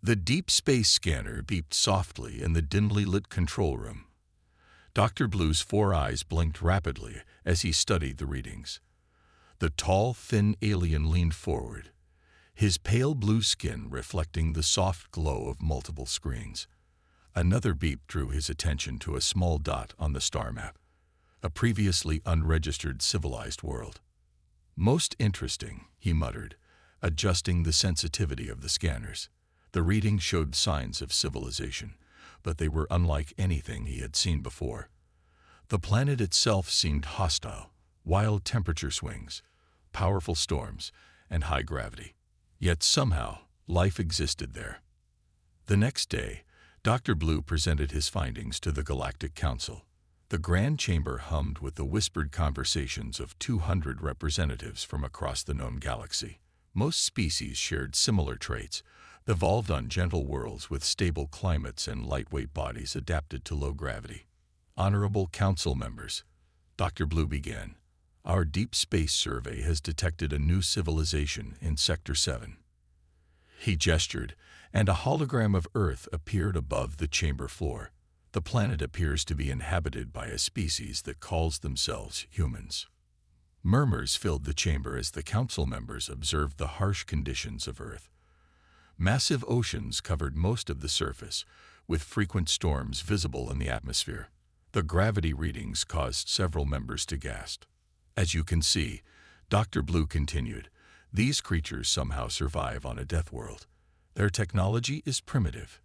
The deep space scanner beeped softly in the dimly lit control room. Dr. Blue's 4 eyes blinked rapidly as he studied the readings. The tall, thin alien leaned forward, his pale blue skin reflecting the soft glow of multiple screens. Another beep drew his attention to a small dot on the star map, a previously unregistered civilized world. "Most interesting," he muttered, adjusting the sensitivity of the scanners. The reading showed signs of civilization, but they were unlike anything he had seen before. The planet itself seemed hostile: wild temperature swings, powerful storms, and high gravity. Yet somehow, life existed there. The next day, Dr. Blue presented his findings to the Galactic Council. The Grand Chamber hummed with the whispered conversations of 200 representatives from across the known galaxy. Most species shared similar traits, evolved on gentle worlds with stable climates and lightweight bodies adapted to low gravity. "Honorable Council members," Dr. Blue began, "our deep space survey has detected a new civilization in Sector 7. He gestured, and a hologram of Earth appeared above the chamber floor. "The planet appears to be inhabited by a species that calls themselves humans." Murmurs filled the chamber as the council members observed the harsh conditions of Earth. Massive oceans covered most of the surface, with frequent storms visible in the atmosphere. The gravity readings caused several members to gasp. "As you can see," Dr. Blue continued, "these creatures somehow survive on a death world. Their technology is primitive.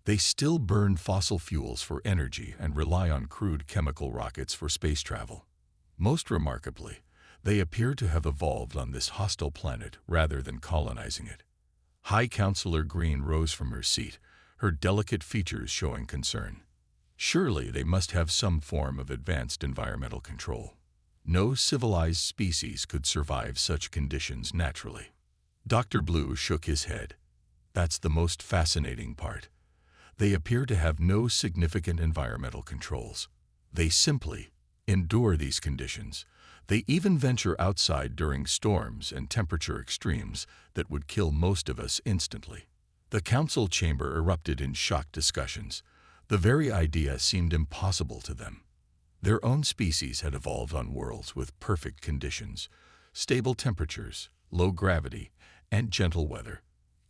They still burn fossil fuels for energy and rely on crude chemical rockets for space travel. Most remarkably, they appear to have evolved on this hostile planet rather than colonizing it." High Counselor Green rose from her seat, her delicate features showing concern. "Surely they must have some form of advanced environmental control. No civilized species could survive such conditions naturally." Dr. Blue shook his head. "That's the most fascinating part. They appear to have no significant environmental controls. They simply endure these conditions. They even venture outside during storms and temperature extremes that would kill most of us instantly." The council chamber erupted in shocked discussions. The very idea seemed impossible to them. Their own species had evolved on worlds with perfect conditions, stable temperatures, low gravity, and gentle weather.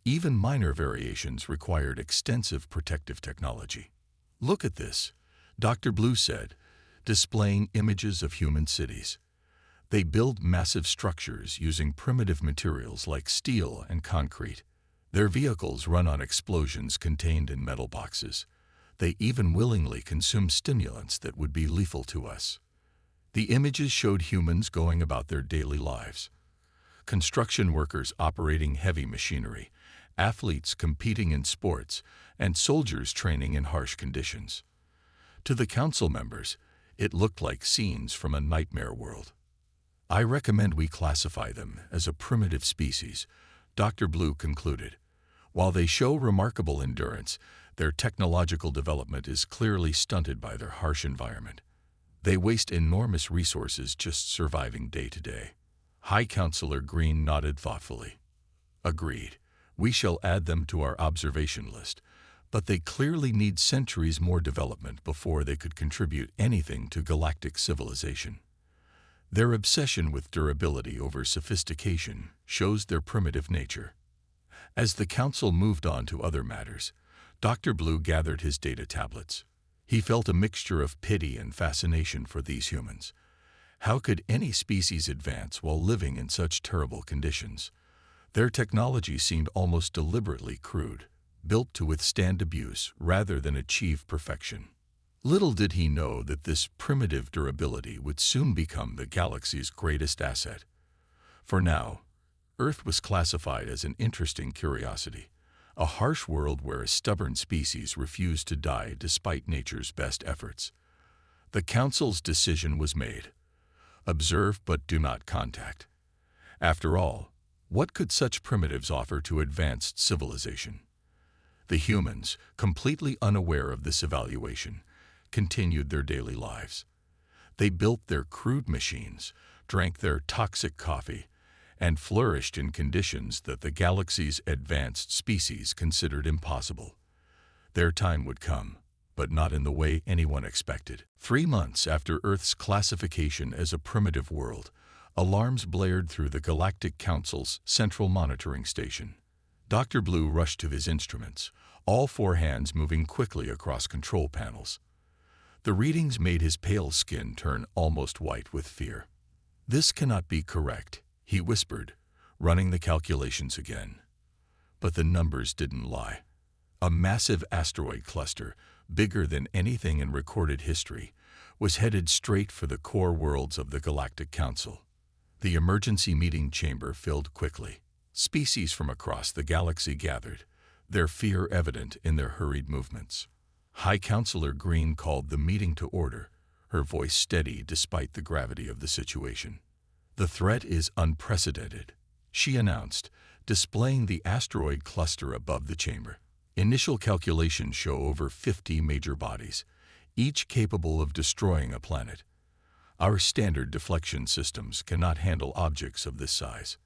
Even minor variations required extensive protective technology. "Look at this," Dr. Blue said, displaying images of human cities. "They build massive structures using primitive materials like steel and concrete. Their vehicles run on explosions contained in metal boxes. They even willingly consume stimulants that would be lethal to us." The images showed humans going about their daily lives. Construction workers operating heavy machinery, athletes competing in sports, and soldiers training in harsh conditions. To the council members, it looked like scenes from a nightmare world. "I recommend we classify them as a primitive species," Dr. Blue concluded. "While they show remarkable endurance, their technological development is clearly stunted by their harsh environment. They waste enormous resources just surviving day to day." High Counselor Green nodded thoughtfully. "Agreed. We shall add them to our observation list, but they clearly need centuries more development before they could contribute anything to galactic civilization. Their obsession with durability over sophistication shows their primitive nature." As the council moved on to other matters, Dr. Blue gathered his data tablets. He felt a mixture of pity and fascination for these humans. How could any species advance while living in such terrible conditions? Their technology seemed almost deliberately crude, built to withstand abuse rather than achieve perfection. Little did he know that this primitive durability would soon become the galaxy's greatest asset. For now, Earth was classified as an interesting curiosity, a harsh world where a stubborn species refused to die despite nature's best efforts. The Council's decision was made: observe but do not contact. After all, what could such primitives offer to advanced civilization? The humans, completely unaware of this evaluation, continued their daily lives. They built their crude machines, drank their toxic coffee, and flourished in conditions that the galaxy's advanced species considered impossible. Their time would come, but not in the way anyone expected. 3 months after Earth's classification as a primitive world, alarms blared through the Galactic Council's central monitoring station. Dr. Blue rushed to his instruments, all 4 hands moving quickly across control panels. The readings made his pale skin turn almost white with fear. "This cannot be correct," he whispered, running the calculations again. But the numbers didn't lie. A massive asteroid cluster, bigger than anything in recorded history, was headed straight for the core worlds of the Galactic Council. The emergency meeting chamber filled quickly. Species from across the galaxy gathered, their fear evident in their hurried movements. High Counselor Green called the meeting to order, her voice steady despite the gravity of the situation. "The threat is unprecedented," she announced, displaying the asteroid cluster above the chamber. "Initial calculations show over 50 major bodies, each capable of destroying a planet. Our standard deflection systems cannot handle objects of this size."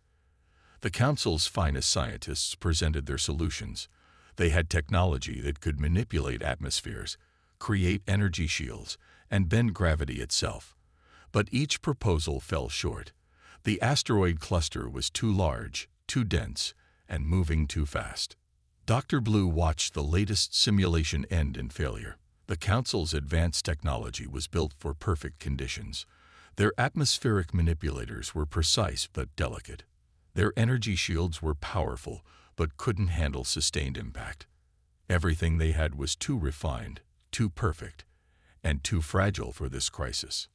The Council's finest scientists presented their solutions. They had technology that could manipulate atmospheres, create energy shields, and bend gravity itself. But each proposal fell short. The asteroid cluster was too large, too dense, and moving too fast. Dr. Blue watched the latest simulation end in failure. The Council's advanced technology was built for perfect conditions. Their atmospheric manipulators were precise but delicate. Their energy shields were powerful, but couldn't handle sustained impact. Everything they had was too refined, too perfect, and too fragile for this crisis.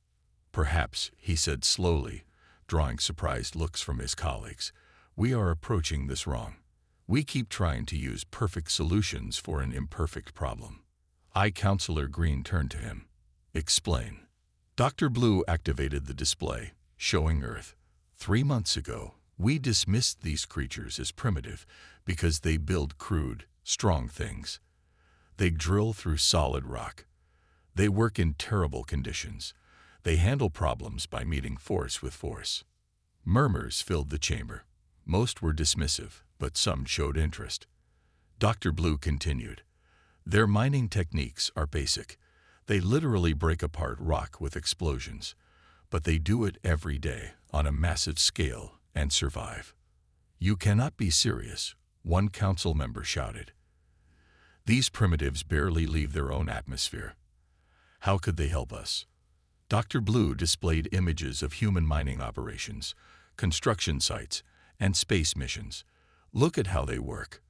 "Perhaps," he said slowly, drawing surprised looks from his colleagues, "we are approaching this wrong. We keep trying to use perfect solutions for an imperfect problem." High Counselor Green turned to him. "Explain." Dr. Blue activated the display, showing Earth. 3 months ago, we dismissed these creatures as primitive because they build crude, strong things. They drill through solid rock. They work in terrible conditions. They handle problems by meeting force with force. Murmurs filled the chamber. Most were dismissive, but some showed interest. Dr. Blue continued, "Their mining techniques are basic. They literally break apart rock with explosions. But they do it every day, on a massive scale, and survive." "You cannot be serious," one council member shouted. "These primitives barely leave their own atmosphere. How could they help us?" Dr. Blue displayed images of human mining operations, construction sites, and space missions. "Look at how they work.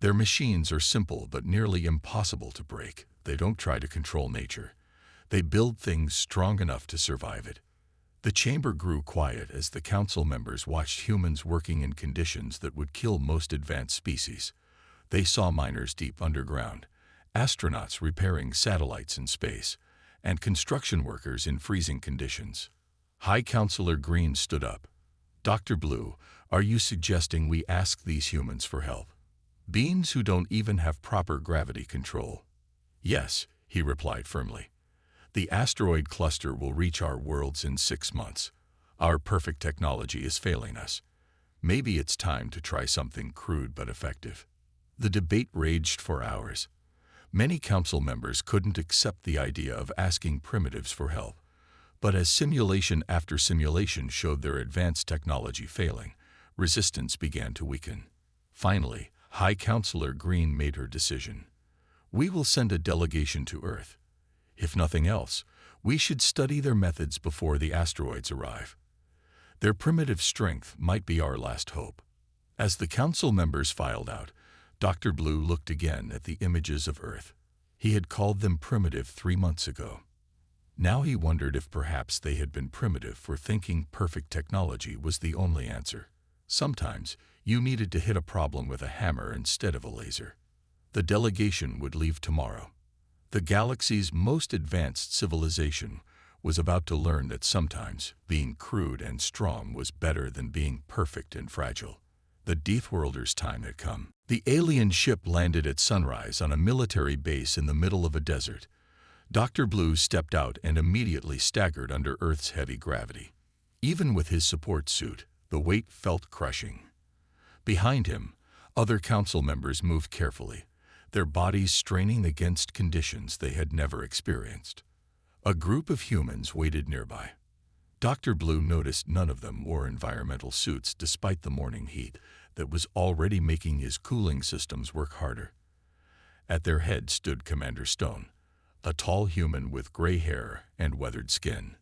Their machines are simple but nearly impossible to break. They don't try to control nature. They build things strong enough to survive it." The chamber grew quiet as the council members watched humans working in conditions that would kill most advanced species. They saw miners deep underground, astronauts repairing satellites in space, and construction workers in freezing conditions. High Counselor Green stood up. "Dr. Blue, are you suggesting we ask these humans for help? Beings who don't even have proper gravity control?" "Yes," he replied firmly. "The asteroid cluster will reach our worlds in 6 months. Our perfect technology is failing us. Maybe it's time to try something crude but effective." The debate raged for hours. Many council members couldn't accept the idea of asking primitives for help. But as simulation after simulation showed their advanced technology failing, resistance began to weaken. Finally, High Counselor Green made her decision. "We will send a delegation to Earth. If nothing else, we should study their methods before the asteroids arrive. Their primitive strength might be our last hope." As the council members filed out, Dr. Blue looked again at the images of Earth. He had called them primitive 3 months ago. Now he wondered if perhaps they had been primitive for thinking perfect technology was the only answer. Sometimes you needed to hit a problem with a hammer instead of a laser. The delegation would leave tomorrow. The galaxy's most advanced civilization was about to learn that sometimes being crude and strong was better than being perfect and fragile. The Deathworlders' time had come. The alien ship landed at sunrise on a military base in the middle of a desert. Dr. Blue stepped out and immediately staggered under Earth's heavy gravity. Even with his support suit, The weight felt crushing. Behind him, other council members moved carefully, their bodies straining against conditions they had never experienced. A group of humans waited nearby. Dr. Blue noticed none of them wore environmental suits despite the morning heat that was already making his cooling systems work harder. At their head stood Commander Stone, a tall human with gray hair and weathered skin.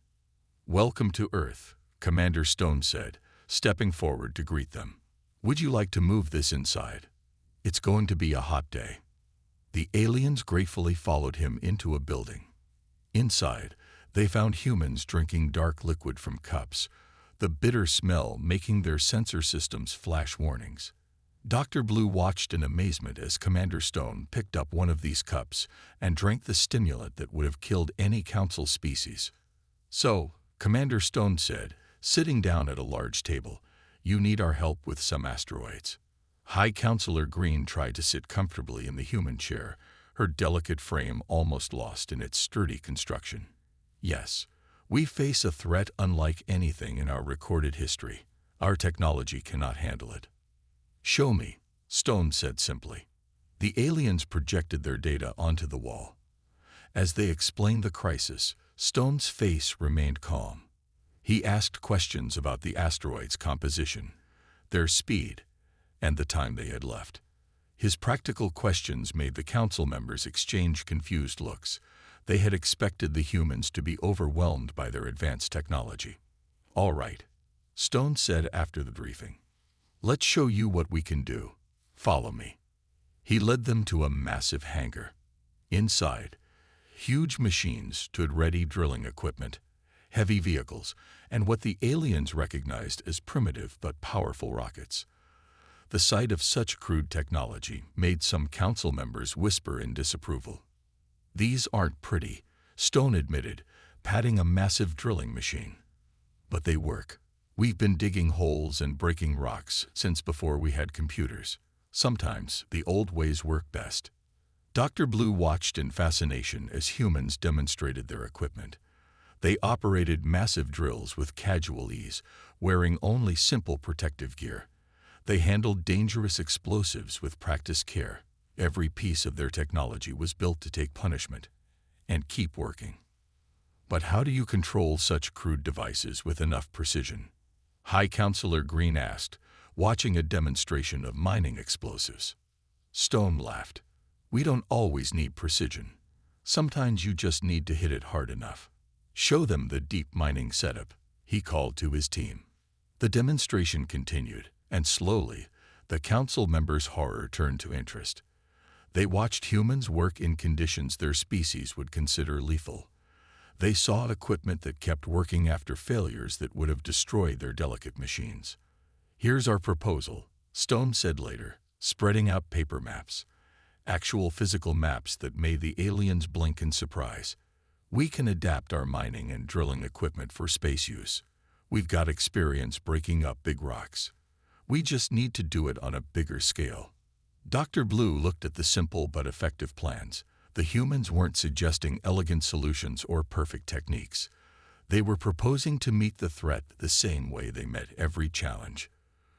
"Welcome to Earth," Commander Stone said, stepping forward to greet them. "Would you like to move this inside? It's going to be a hot day." The aliens gratefully followed him into a building. Inside, they found humans drinking dark liquid from cups, the bitter smell making their sensor systems flash warnings. Dr. Blue watched in amazement as Commander Stone picked up one of these cups and drank the stimulant that would have killed any council species. "So," Commander Stone said, sitting down at a large table, "you need our help with some asteroids." High Counselor Green tried to sit comfortably in the human chair, her delicate frame almost lost in its sturdy construction. "Yes, we face a threat unlike anything in our recorded history. Our technology cannot handle it." "Show me," Stone said simply. The aliens projected their data onto the wall. As they explained the crisis, Stone's face remained calm. He asked questions about the asteroid's composition, their speed, and the time they had left. His practical questions made the council members exchange confused looks. They had expected the humans to be overwhelmed by their advanced technology. "All right," Stone said after the briefing. "Let's show you what we can do. Follow me." He led them to a massive hangar. Inside, huge machines stood ready, drilling equipment, heavy vehicles, and what the aliens recognized as primitive but powerful rockets. The sight of such crude technology made some council members whisper in disapproval. "These aren't pretty," Stone admitted, patting a massive drilling machine. "But they work. We've been digging holes and breaking rocks since before we had computers. Sometimes the old ways work best." Dr. Blue watched in fascination as humans demonstrated their equipment. They operated massive drills with casual ease, wearing only simple protective gear. They handled dangerous explosives with practiced care. Every piece of their technology was built to take punishment and keep working. "But how do you control such crude devices with enough precision?" High Counselor Green asked, watching a demonstration of mining explosives. Stone laughed. "We don't always need precision. Sometimes you just need to hit it hard enough. Show them the deep mining setup," he called to his team. The demonstration continued, and slowly, the council members' horror turned to interest. They watched humans work in conditions their species would consider lethal. They saw equipment that kept working after failures that would have destroyed their delicate machines. "Here's our proposal," Stone said later, spreading out paper maps. Actual physical maps that made the aliens blink in surprise. "We can adapt our mining and drilling equipment for space use. We've got experience breaking up big rocks. We just need to do it on a bigger scale." Dr. Blue looked at the simple but effective plans. The humans weren't suggesting elegant solutions or perfect techniques. They were proposing to meet the threat the same way they met every challenge,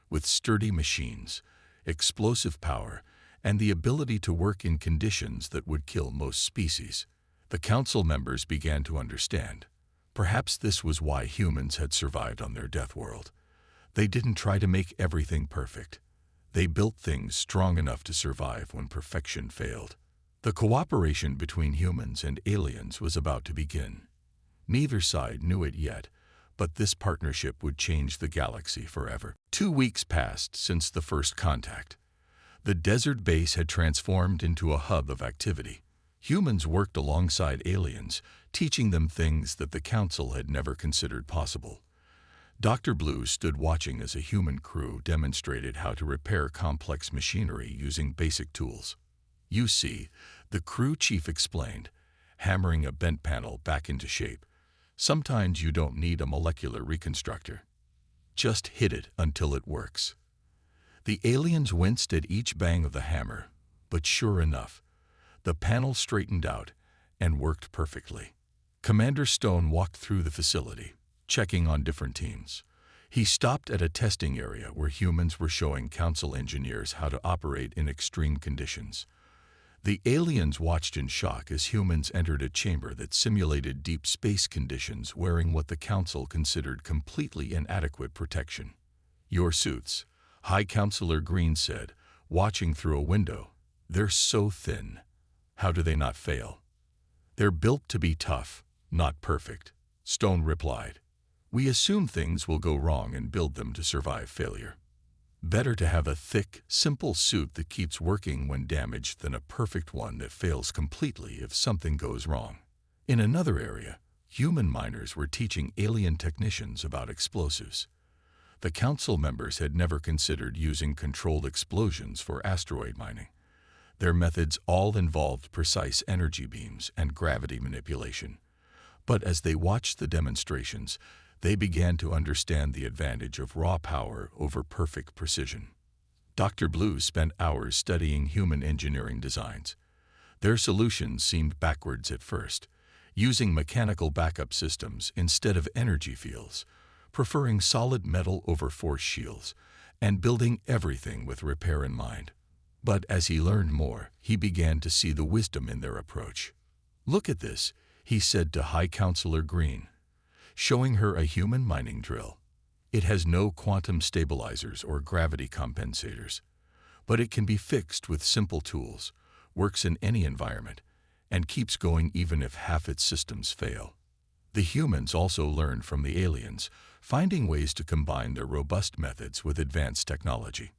with sturdy machines, explosive power, and the ability to work in conditions that would kill most species. The council members began to understand. Perhaps this was why humans had survived on their death world. They didn't try to make everything perfect. They built things strong enough to survive when perfection failed. The cooperation between humans and aliens was about to begin. Neither side knew it yet, but this partnership would change the galaxy forever. 2 weeks passed since the first contact. The desert base had transformed into a hub of activity. Humans worked alongside aliens, teaching them things that the Council had never considered possible. Dr. Blue stood watching as a human crew demonstrated how to repair complex machinery using basic tools. "You see," the crew chief explained, hammering a bent panel back into shape. "Sometimes you don't need a molecular reconstructor. Just hit it until it works." The aliens winced at each bang of the hammer, but sure enough, the panel straightened out and worked perfectly. Commander Stone walked through the facility, checking on different teams. He stopped at a testing area where humans were showing council engineers how to operate in extreme conditions. The aliens watched in shock as humans entered a chamber that simulated deep space conditions wearing what the council considered completely inadequate protection. "Your suits," High Counselor Green said, watching through a window. "They're so thin. How do they not fail?" "They're built to be tough, not perfect," Stone replied. "We assume things will go wrong and build them to survive failure. Better to have a thick, simple suit that keeps working when damaged than a perfect one that fails completely if something goes wrong." In another area, human miners were teaching alien technicians about explosives. The council members had never considered using controlled explosions for asteroid mining. Their methods all involved precise energy beams and gravity manipulation. But as they watched the demonstrations, they began to understand the advantage of raw power over perfect precision. Dr. Blue spent hours studying human engineering designs. Their solutions seemed backwards at first, using mechanical backup systems instead of energy fields, preferring solid metal over force shields, and building everything with repair in mind. But as he learned more, he began to see the wisdom in their approach. "Look at this," he said to High Counselor Green, showing her a human mining drill. "It has no quantum stabilizers or gravity compensators, but it can be fixed with simple tools, works in any environment, and keeps going even if half its systems fail." The humans also learned from the aliens, finding ways to combine their robust methods with advanced technology.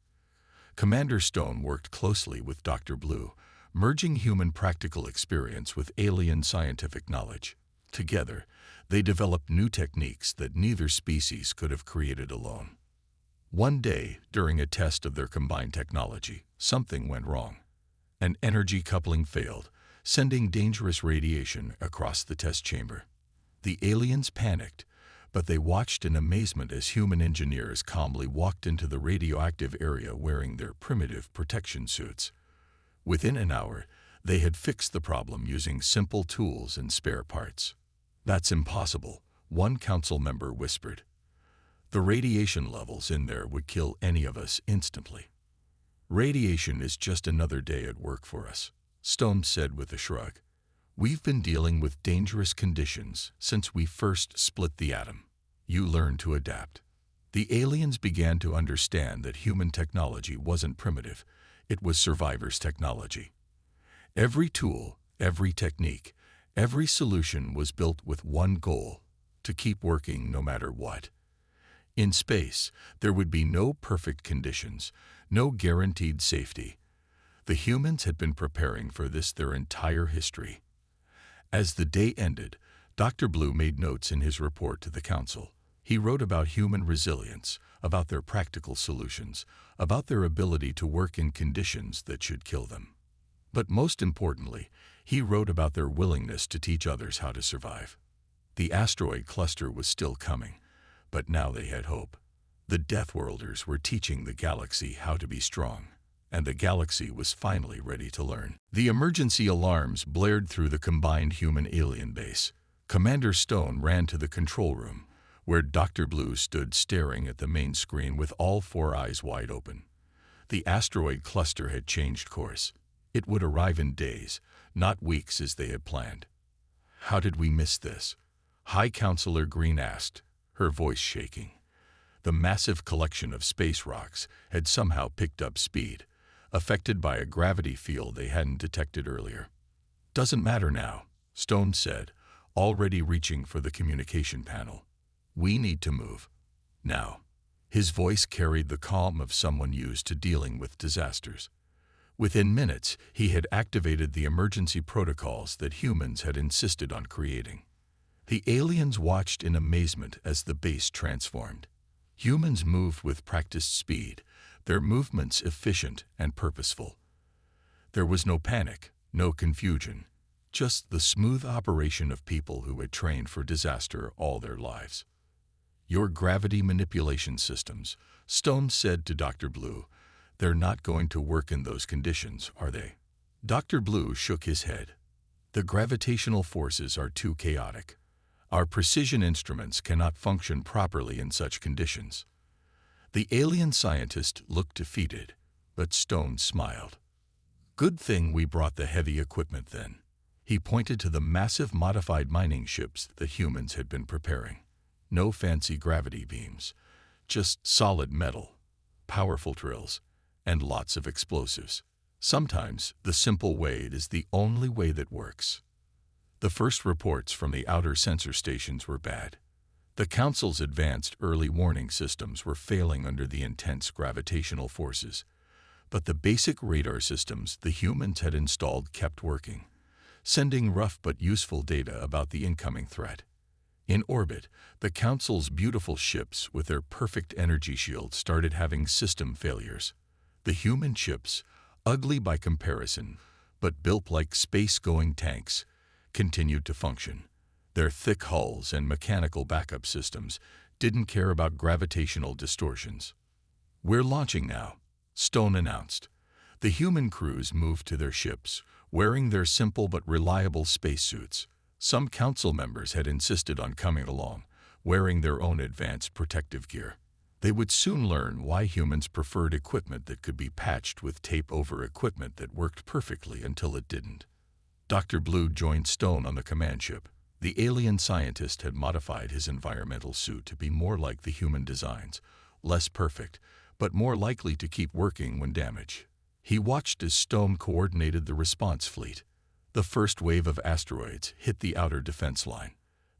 Commander Stone worked closely with Dr. Blue, merging human practical experience with alien scientific knowledge. Together, they developed new techniques that neither species could have created alone. One day, during a test of their combined technology, something went wrong. An energy coupling failed, sending dangerous radiation across the test chamber. The aliens panicked, but they watched in amazement as human engineers calmly walked into the radioactive area wearing their primitive protection suits. Within an hour, they had fixed the problem using simple tools and spare parts. "That's impossible," one council member whispered. "The radiation levels in there would kill any of us instantly." "Radiation is just another day at work for us," Stone said with a shrug. "We've been dealing with dangerous conditions since we first split the atom. You learn to adapt." The aliens began to understand that human technology wasn't primitive, it was survivors' technology. Every tool, every technique, every solution was built with one goal: to keep working no matter what. In space, there would be no perfect conditions, no guaranteed safety. The humans had been preparing for this their entire history. As the day ended, Dr. Blue made notes in his report to the council. He wrote about human resilience, about their practical solutions, about their ability to work in conditions that should kill them. But most importantly, he wrote about their willingness to teach others how to survive. The asteroid cluster was still coming, but now they had hope. The Deathworlders were teaching the galaxy how to be strong, and the galaxy was finally ready to learn. The emergency alarms blared through the combined human-alien base. Commander Stone ran to the control room, where Dr. Blue stood staring at the main screen with all four eyes wide open. The asteroid cluster had changed course. It would arrive in days, not weeks as they had planned. "How did we miss this?" High Counselor Green asked, her voice shaking. The massive collection of space rocks had somehow picked up speed, affected by a gravity field they hadn't detected earlier. "Doesn't matter now," Stone said, already reaching for the communication panel. "We need to move. Now." His voice carried the calm of someone used to dealing with disasters. Within minutes, he had activated the emergency protocols that humans had insisted on creating. The aliens watched in amazement as the base transformed. Humans moved with practiced speed, their movements efficient and purposeful. There was no panic, no confusion, just the smooth operation of people who had trained for disaster all their lives. "Your gravity manipulation systems," Stone said to Dr. Blue, "they're not going to work in those conditions, are they?" Dr. Blue shook his head. "The gravitational forces are too chaotic. Our precision instruments cannot function properly in such conditions." The alien scientist looked defeated, but Stone smiled. "Good thing we brought the heavy equipment then." He pointed to the massive modified mining ships the humans had been preparing. No fancy gravity beams, just solid metal, powerful drills, and lots of explosives. Sometimes the simple way is the only way that works. The first reports from the outer sensor stations were bad. The Council's advanced early warning systems were failing under the intense gravitational forces, but the basic radar systems the humans had installed kept working, sending rough but useful data about the incoming threat. In orbit, the Council's beautiful ships with their perfect energy shields started having system failures. The human ships, ugly by comparison, but built like space-going tanks, continued to function. Their thick hulls and mechanical backup systems didn't care about gravitational distortions. "We're launching now," Stone announced. The human crews moved to their ships, wearing their simple but reliable spacesuits. Some council members had insisted on coming along, wearing their own advanced protective gear. They would soon learn why humans preferred equipment that could be patched with tape over equipment that worked perfectly until it didn't. Dr. Blue joined Stone on the command ship. The alien scientist had modified his environmental suit to be more like the human designs, less perfect, but more likely to keep working when damaged. He watched as Stone coordinated the response fleet. The first wave of asteroids hit the outer defense line.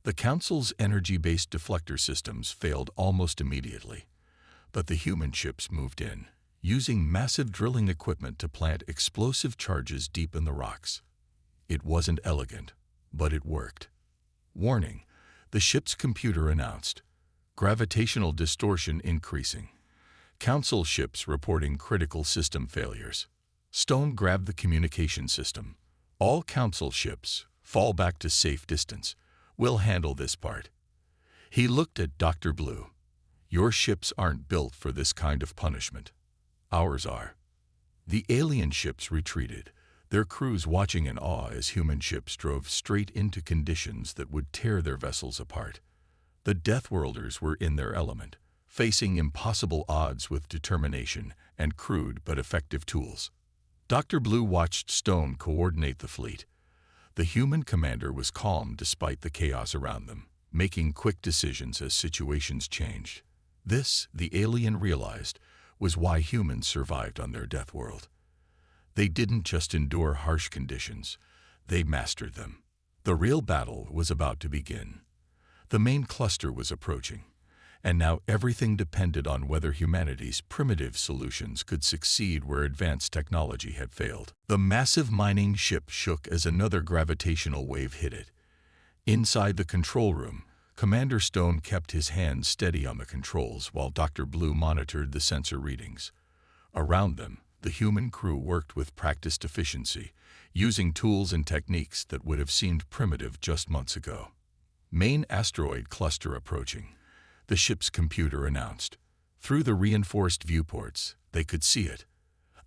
The Council's energy-based deflector systems failed almost immediately, but the human ships moved in, using massive drilling equipment to plant explosive charges deep in the rocks. It wasn't elegant, but it worked. "Warning," the ship's computer announced. "Gravitational distortion increasing. Council ships reporting critical system failures." Stone grabbed the communication system. "All Council ships, fall back to safe distance. We'll handle this part." He looked at Dr. Blue. "Your ships aren't built for this kind of punishment. Ours are." The alien ships retreated, their crews watching in awe as human ships drove straight into conditions that would tear their vessels apart. The Deathworlders were in their element, facing impossible odds with determination and crude but effective tools. Dr. Blue watched Stone coordinate the fleet. The human commander was calm despite the chaos around them, making quick decisions as situations changed. This, the alien realized, was why humans survived on their death world. They didn't just endure harsh conditions, they mastered them. The real battle was about to begin. The main cluster was approaching, and now everything depended on whether humanity's primitive solutions could succeed where advanced technology had failed. The massive mining ship shook as another gravitational wave hit it. Inside the control room, Commander Stone kept his hands steady on the controls while Dr. Blue monitored the sensor readings. Around them, the human crew worked with practiced efficiency, using tools and techniques that would have seemed primitive just months ago. "Main asteroid cluster approaching," the ship's computer announced. Through the reinforced viewports, they could see it.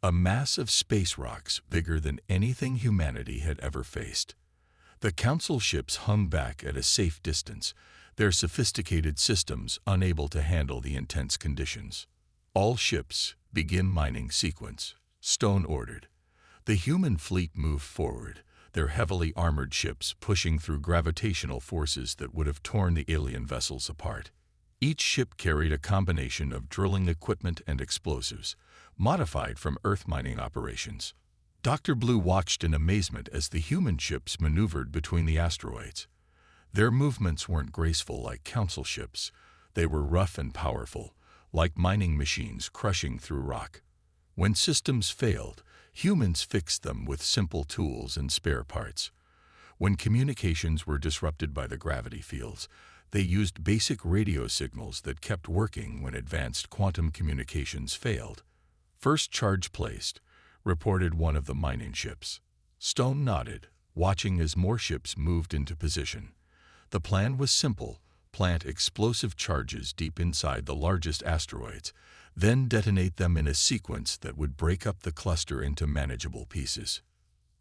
A mass of space rocks bigger than anything humanity had ever faced. The Council ships hung back at a safe distance, their sophisticated systems unable to handle the intense conditions. "All ships, begin mining sequence," Stone ordered. The human fleet moved forward, their heavily armored ships pushing through gravitational forces that would have torn the alien vessels apart. Each ship carried a combination of drilling equipment and explosives, modified from Earth mining operations. Dr. Blue watched in amazement as the human ships maneuvered between the asteroids. Their movements weren't graceful like Council ships. They were rough and powerful, like mining machines crushing through rock. When systems failed, humans fixed them with simple tools and spare parts. When communications were disrupted by the gravity fields, they used basic radio signals that kept working when advanced quantum communications failed. "First charge placed," reported one of the mining ships. Stone nodded, watching as more ships moved into position. The plan was simple: plant explosive charges deep inside the largest asteroids, then detonate them in a sequence that would break up the cluster into manageable pieces.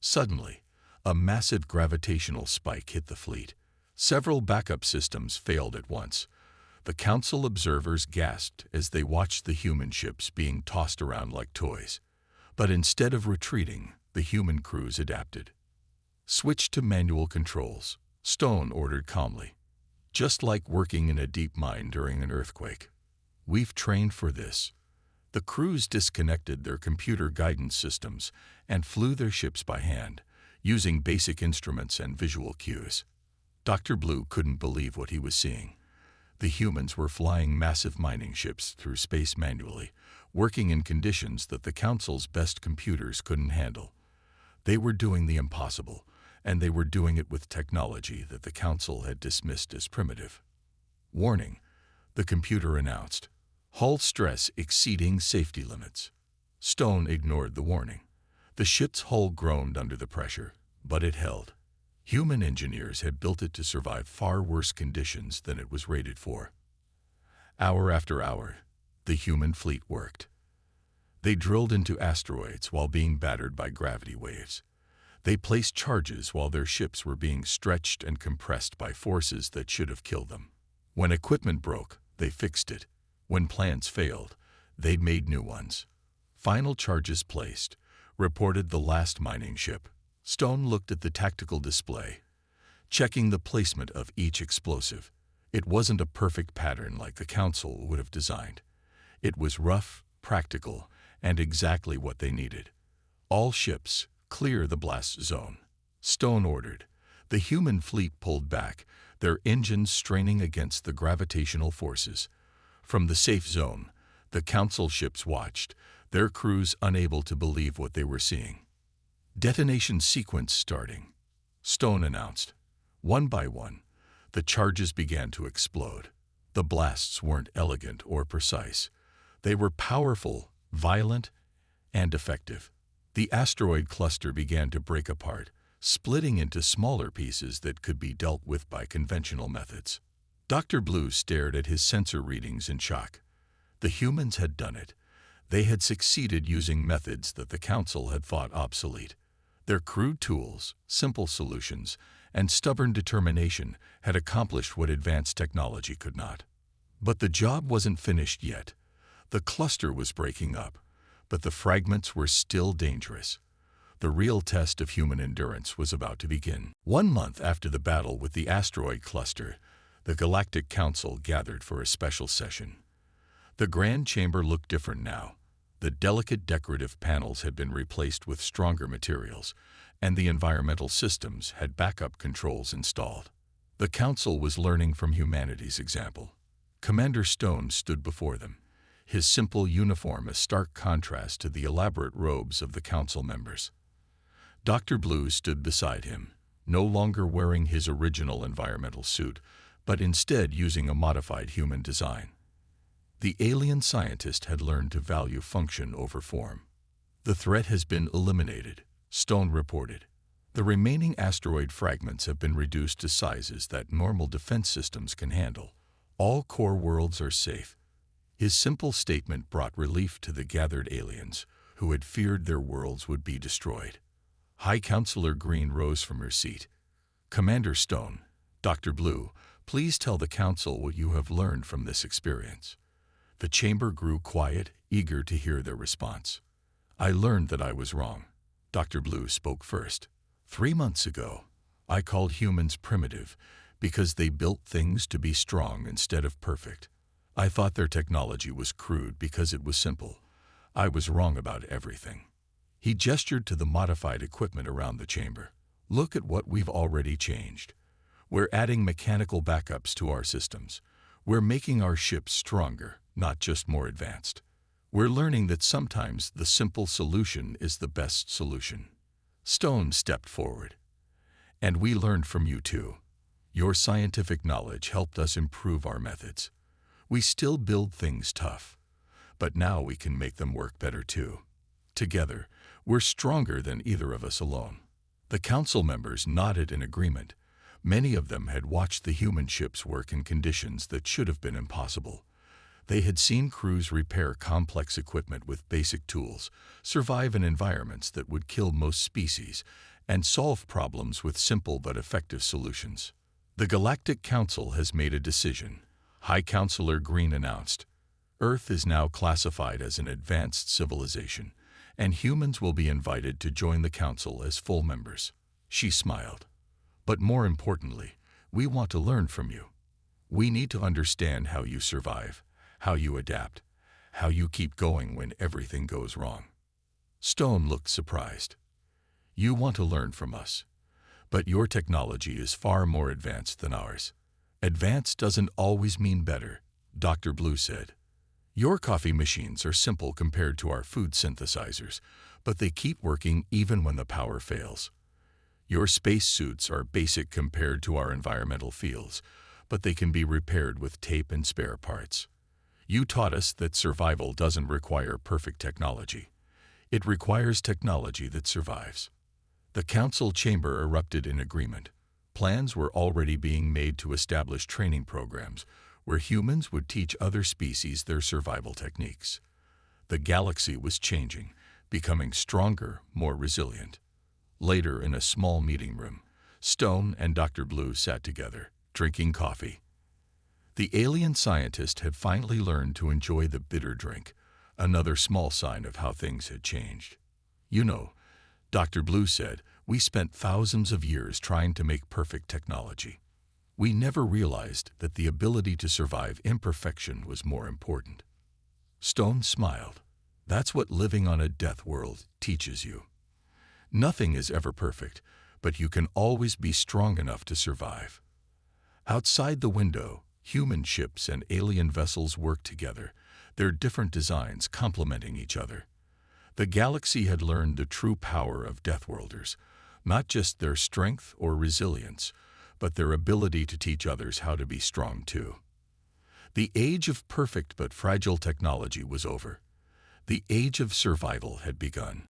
Suddenly, a massive gravitational spike hit the fleet. Several backup systems failed at once. The Council observers gasped as they watched the human ships being tossed around like toys. But instead of retreating, the human crews adapted. "Switch to manual controls," Stone ordered calmly. "Just like working in a deep mine during an earthquake. We've trained for this." The crews disconnected their computer guidance systems and flew their ships by hand, using basic instruments and visual cues. Dr. Blue couldn't believe what he was seeing. The humans were flying massive mining ships through space manually, working in conditions that the Council's best computers couldn't handle. They were doing the impossible, and they were doing it with technology that the Council had dismissed as primitive. "Warning," the computer announced. "Hull stress exceeding safety limits." Stone ignored the warning. The ship's hull groaned under the pressure, but it held. Human engineers had built it to survive far worse conditions than it was rated for. Hour after hour, the human fleet worked. They drilled into asteroids while being battered by gravity waves. They placed charges while their ships were being stretched and compressed by forces that should have killed them. When equipment broke, they fixed it. When plans failed, they made new ones. "Final charges placed," reported the last mining ship. Stone looked at the tactical display, checking the placement of each explosive. It wasn't a perfect pattern like the Council would have designed. It was rough, practical, and exactly what they needed. "All ships, clear the blast zone," Stone ordered. The human fleet pulled back, their engines straining against the gravitational forces. From the safe zone, the Council ships watched, their crews unable to believe what they were seeing. "Detonation sequence starting," Stone announced. One by one, the charges began to explode. The blasts weren't elegant or precise. They were powerful, violent, and effective. The asteroid cluster began to break apart, splitting into smaller pieces that could be dealt with by conventional methods. Dr. Blue stared at his sensor readings in shock. The humans had done it. They had succeeded using methods that the Council had thought obsolete. Their crude tools, simple solutions, and stubborn determination had accomplished what advanced technology could not. But the job wasn't finished yet. The cluster was breaking up, but the fragments were still dangerous. The real test of human endurance was about to begin. 1 month after the battle with the asteroid cluster, the Galactic Council gathered for a special session. The Grand Chamber looked different now. The delicate decorative panels had been replaced with stronger materials, and the environmental systems had backup controls installed. The Council was learning from humanity's example. Commander Stone stood before them, his simple uniform a stark contrast to the elaborate robes of the Council members. Dr. Blue stood beside him, no longer wearing his original environmental suit, but instead using a modified human design. The alien scientist had learned to value function over form. "The threat has been eliminated," Stone reported. "The remaining asteroid fragments have been reduced to sizes that normal defense systems can handle. All core worlds are safe." His simple statement brought relief to the gathered aliens, who had feared their worlds would be destroyed. High Counselor Green rose from her seat. "Commander Stone, Dr. Blue, please tell the Council what you have learned from this experience." The chamber grew quiet, eager to hear their response. "I learned that I was wrong." Dr. Blue spoke first. 3 months ago, I called humans primitive because they built things to be strong instead of perfect. I thought their technology was crude because it was simple. I was wrong about everything. He gestured to the modified equipment around the chamber. "Look at what we've already changed. We're adding mechanical backups to our systems. We're making our ships stronger, not just more advanced. We're learning that sometimes the simple solution is the best solution." Stone stepped forward. "And we learned from you too. Your scientific knowledge helped us improve our methods. We still build things tough, but now we can make them work better too. Together, we're stronger than either of us alone." The Council members nodded in agreement. Many of them had watched the human ships work in conditions that should have been impossible. They had seen crews repair complex equipment with basic tools, survive in environments that would kill most species, and solve problems with simple but effective solutions. The Galactic Council has made a decision, High Counselor Green announced. Earth is now classified as an advanced civilization, and humans will be invited to join the Council as full members. She smiled. But more importantly, we want to learn from you. We need to understand how you survive, how you adapt, how you keep going when everything goes wrong. Stone looked surprised. You want to learn from us, but your technology is far more advanced than ours. Advanced doesn't always mean better, Dr. Blue said. Your coffee machines are simple compared to our food synthesizers, but they keep working even when the power fails. Your spacesuits are basic compared to our environmental fields, but they can be repaired with tape and spare parts. You taught us that survival doesn't require perfect technology. It requires technology that survives. The council chamber erupted in agreement. Plans were already being made to establish training programs where humans would teach other species their survival techniques. The galaxy was changing, becoming stronger, more resilient. Later, in a small meeting room, Stone and Dr. Blue sat together, drinking coffee. The alien scientist had finally learned to enjoy the bitter drink, another small sign of how things had changed. You know, Dr. Blue said, we spent thousands of years trying to make perfect technology. We never realized that the ability to survive imperfection was more important. Stone smiled. That's what living on a death world teaches you. Nothing is ever perfect, but you can always be strong enough to survive. Outside the window, human ships and alien vessels work together, their different designs complementing each other. The galaxy had learned the true power of Deathworlders, not just their strength or resilience, but their ability to teach others how to be strong too. The age of perfect but fragile technology was over. The age of survival had begun.